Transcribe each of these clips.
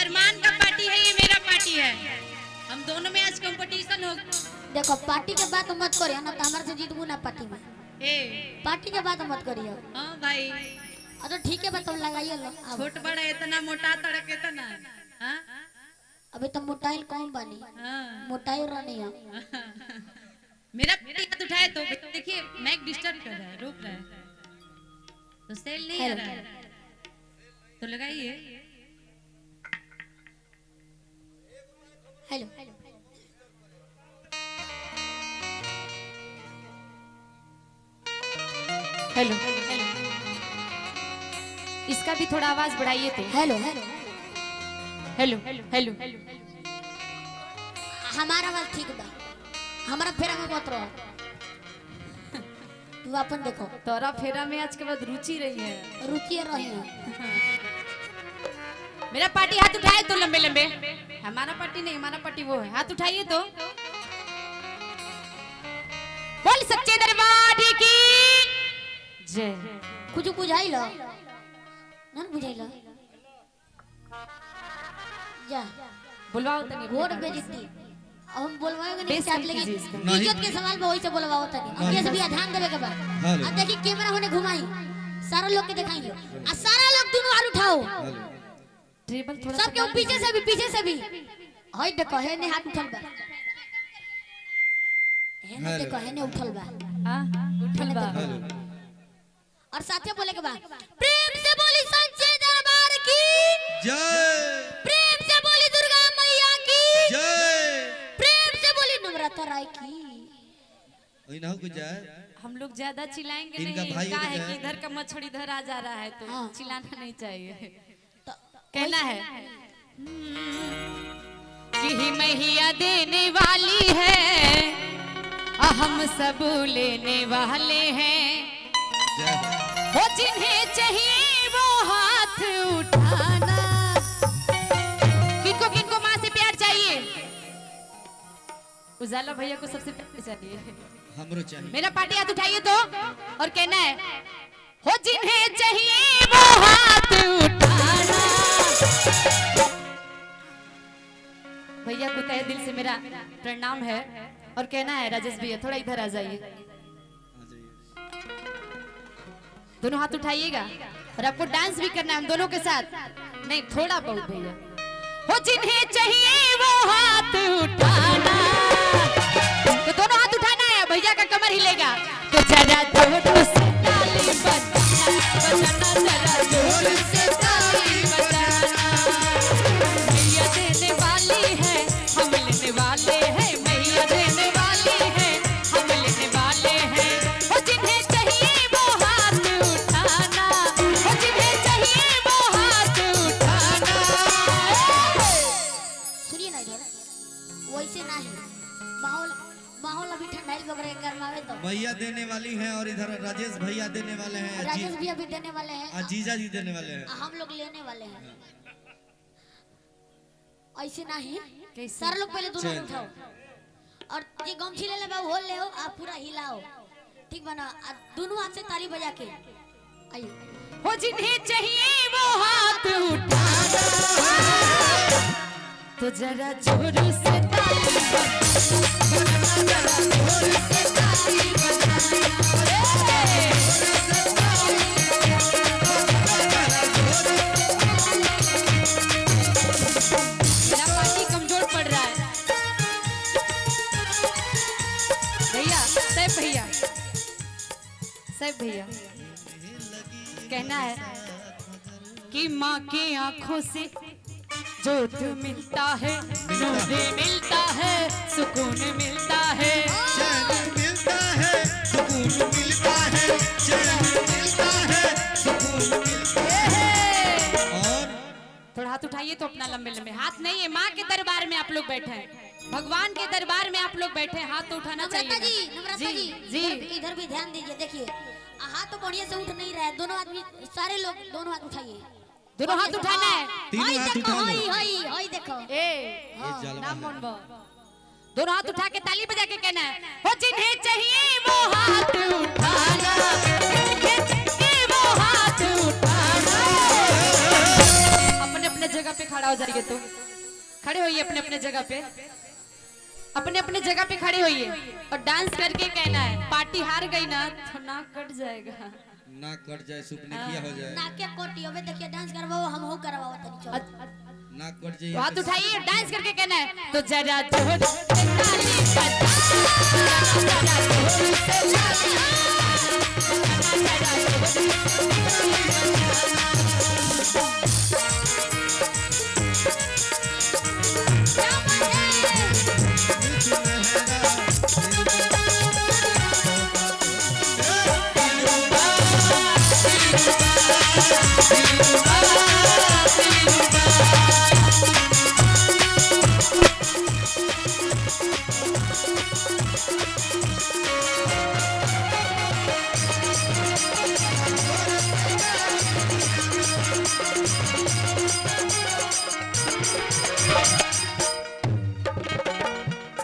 अरमान का पार्टी है, ये मेरा पार्टी है। हम दोनों में आज कंपटीशन हो। देखो पार्टी के बात मत करियो ना, तो हमारे से जीतबू ना पार्टी में। पार्टी के बात मत करियो। हाँ भाई, अच्छा ठीक है, बताओ लगाइए लो। छोट बड़ा इतना मोटा तड़क इतना। हाँ अभी तो मोटाइल कम बनी। हाँ मोटाई रहनी है। मेरा हाथ उठाए तो देखिए मैक डिस्टर्ब कर रहा है, रोक रहा है, तो सेल नहीं आ रहा है, तो लगाइए। हेलो हेलो इसका भी थोड़ा आवाज बढ़ाइए तो। हेलो हेलो हेलो हेलो हमारा आवाज ठीक बा, हमारा फेरा में मत रहो। तू अपन देखो, तोरा फेरा में आज के बाद रुचि रही है। रुचि रही है। मेरा पार्टी हाथ उठाए तो लंबे लंबे। हमारा पार्टी नहीं, हमारा पार्टी वो है। हाथ उठाइए तो। बोल सच्चे दरबार की जय। कुछ बुझाई लो ना, बुझाई लो जा। बुलवाओ तनी वोट बेइज्जती। अब हम बोलवाएंगे नहीं चाहते, लेकिन नहीं। इज्जत के सवाल पे वही से बोलवाओ तनी। अब ये भी ध्यान देवे के बा। अब देखिए कैमरा होने घुमाई, सारा लोग के दिखाइए, और सारा लोग दोनों हाथ उठाओ। टेबल थोड़ा सबके पीछे से भी, पीछे से भी। हई देखो है ने हाथ उठल बा, है ने देखो है ने उठल बा। हां उठल बा। और साथे बोले के बाद प्रेम से बोली सच्चे दरबार की जय, प्रेम से बोली दुर्गा मैया की जय, प्रेम से बोली नम्रता राय की। वही ना हो कुछ जाए। हम लोग ज्यादा चिल्लाएंगे इनका नहीं, भाई क्या है है। कि इधर का मच्छर इधर आ जा रहा है, तो हाँ। चिल्लाना नहीं चाहिए। तो कहना है कि मैया देने वाली है, हम सब लेने वाले हैं। जय वो जिन्हें चाहिए वो हाथ उठाना। किनको किनको माँ से प्यार चाहिए? उजाला भैया को सबसे प्यार चाहिए। हमरो चाहिए। मेरा पार्टी हाथ उठाइए तो, और कहना है हो जिन्हें चाहिए वो हाथ उठाना। भैया को तहे दिल से मेरा प्रणाम है। और कहना है राजेश भैया थोड़ा इधर आ जाइए, दोनों हाथ उठाइएगा। और आपको डांस भी करना है हम दोनों के साथ। नहीं थोड़ा बहुत भैया। हो जिन्हें चाहिए वो हाथ उठाना, तो दोनों हाथ उठाना है। भैया का कमर हिलेगा तो जरा जोर से ताली बजाना, जरा जोर से ताली बजाना। मैया देने वाली है, हम लेने वाले हैं। मैया देने वाली है, हम लेने वाले हैं। हो जिन्हें चाहिए वो हाथ उठाना, हो जिन्हें चाहिए वो हाथ उठाना। सुनिए ना इधर, वैसे नहीं माहौल, माहौल अभी ठंडाई वगैरह गर्मावे तो। भैया देने वाली हैं और इधर राजेश भैया देने वाले हैं। राजेश भी अभी देने वाले हैं, जीजा जी देने वाले हैं। हम लोग लेने वाले हैं। ऐसे नहीं, कैसे? सारा लोग पहले दोनों हाथ उठाओ, और ये गमछी ले ले बा वो ले हो, आप पूरा हिलाओ, ठीक बना। दोनों हाथ से ताली बजा के आइए। हो जिन्हें चाहिए वो हाथ उठाना, तो जरा जोर से ताली बजाना, जरा जोर से ताली बजाना। मेरा पार्टी कमजोर पड़ रहा है भैया। सैफ भैया, सैफ भैया कहना है कि माँ की आंखों से जोत मिलता है, नूर मिलता है, सुकून मिलता है। चैन मिलता है, सुकून मिलता है, चैन मिलता है, सुकून मिलता है। और थोड़ा हाथ उठाइए तो अपना लंबे लंबे। हाथ नहीं है, माँ के दरबार में आप लोग बैठे हैं, भगवान के दरबार में आप लोग बैठे हैं, हाथ तो उठाना चाहिए। नम्रता जी, नम्रता जी, जी इधर भी ध्यान दीजिए। देखिए हाथ तो बढ़िया से उठ नहीं रहा है, दोनों आदमी, सारे लोग दोनों हाथ उठाइए। दोनों हाथ उठाना है। तीनों हई हाथ देखो, उठा हई लो। हई हई देखो। नाम मनबो। दोनों हाथ उठा के ताली बजा के कहना है हो जिन्हें चाहिए वो हाथ उठाना, जिन्हें चाहिए वो हाथ उठाना। अपने अपने जगह जगह पे खड़ा हो जाइए, तो खड़े होइए अपने अपने जगह पे, अपने अपने जगह पे खड़े होइए और डांस करके कहना है पार्टी हार गई ना तो नाक कट जाएगा। ना कट जाए सुपने किया हो जाए। नाक के कोटी होवे देखिए डांस करवाओ हम हो करवाओ तनी चलो। ना कट जाए। हाथ उठाइए और डांस करके कहना है तो जरा जोर से ताली बजा, जरा जोर से ताली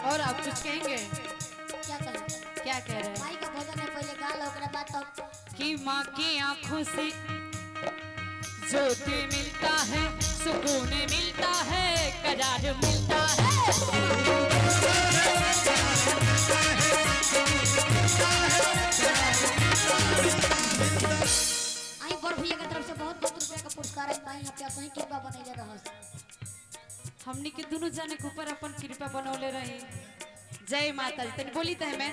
और आप कुछ कहेंगे? क्या करें? क्या कह रहे हैं? माई का भजन है पहले गा लो ओकरा बाद तो कि माँ की आंखों से ज्योति मिलता है, सुकून मिलता है, करार मिलता है। आई पर भैया की तरफ से बहुत बहुत रुपया का पुरस्कार है। माई यहाँ पे अपनी कृपा बने जा रहा है। हमने के दोनों जाने के ऊपर अपन कृपा बनौले रहे। जय माता जी, तनी बोली तो है मैं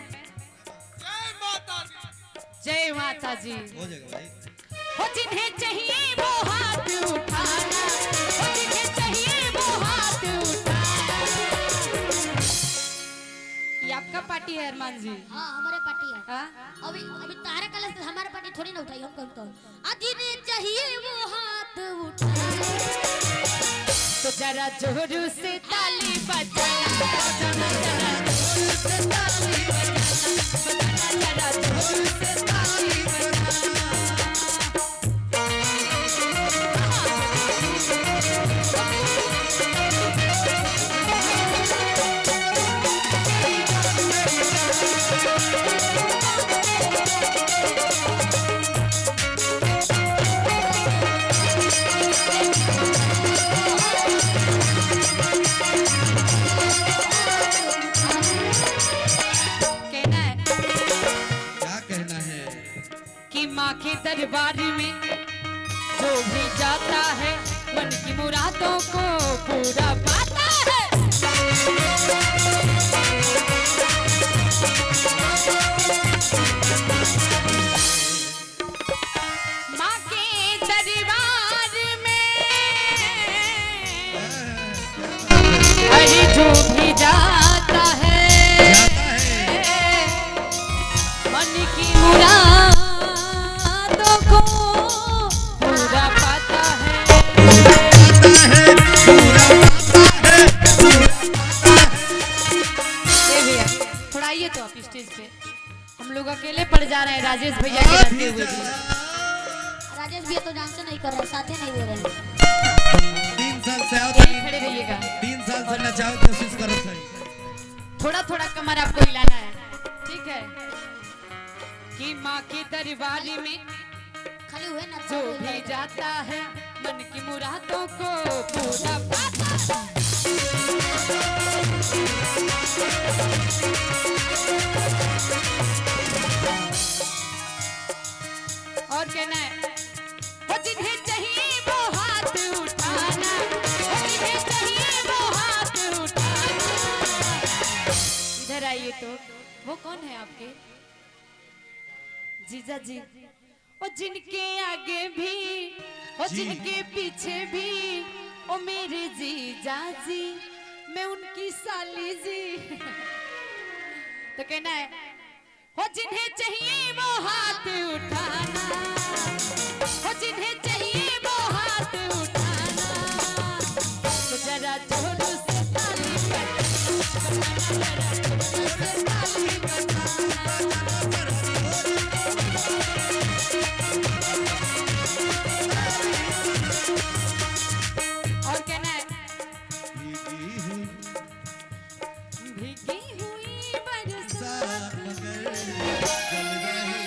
जय माता जी। हो जाएगा भाई। हो जिन्हें चाहिए वो हाथ उठाना, हो जिन्हें चाहिए वो हाथ उठाना। ये आपका पार्टी है अरमान जी? हाँ हमारे पार्टी है। हाँ? अभी अभी तारे कलर से हमारे पार्टी थोड़ी ना उठाई हम कहते हैं अजी ने चाहिए वो हाथ उठाए तो जरा जोर से ताली बजाना, बजाना जरा जोर से ताली बजाना, बजाना जरा जोर से ताली बजाना। कहना है क्या कहना है? कि माँ के दरबार में जो भी जाता है मन की मुरादों को पूरा पाता है। माँ के दरबार में अरे जो भी जाता है मन की मुरादों को पूरा पाता है। ए भैया थोड़ा आइए तो आप स्टेज पे, हम लोग अकेले पड़ जा रहे हैं राजेश भैया के रहते हुए भी। राजेश भैया तो डांस नहीं कर रहे साथे नहीं दे रहे 3 साल से आओ यहीं खड़े रहिएगा, 3 साल से नचाओ कोशिश करो सही। थोड़ा थोड़ा कमर आपको हिलाना है, ठीक है? कि माँ के दरबार में खाली हुए ना जो भी जाता है मन की मुरादों को पूरा पाता है। और कहना है वो जिन्हें चाहिए वो हाथ उठाना, वो जिन्हें चाहिए वो हाथ उठाना। इधर आइए तो, वो कौन है आपके? जीजा जी। वो जिनके आगे भी वो जिनके पीछे भी ओ मेरे जीजा जी, मैं उनकी साली जी। तो कहना है हो जिन्हें चाहिए वो हाथ उठाना, हो जिन्हें चाहिए वो हाथ उठाना। तो जरा जोर से ताली बजाना, जरा जोर से ताली बजाना। और कहना है भीगी हुई बरसात मगर चल रही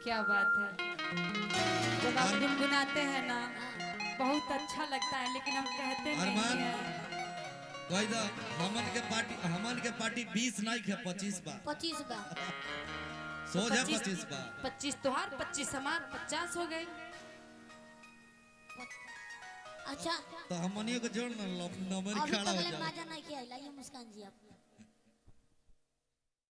क्या बात है, जब आप गुनगुनाते हैं ना बहुत अच्छा लगता है, लेकिन हम कहते नहीं अरमान हैं। कोई दा हमन के पार्टी 20 नहीं है 25 बा 25 बा सो जा 25 बा 25 तोहार 25 हमार 50 हो गए। अच्छा तो हमनियों को जोड़ ना नंबर अभी खड़ा तक हो ले जा मजा नहीं किया, लाइए मुस्कान जी आप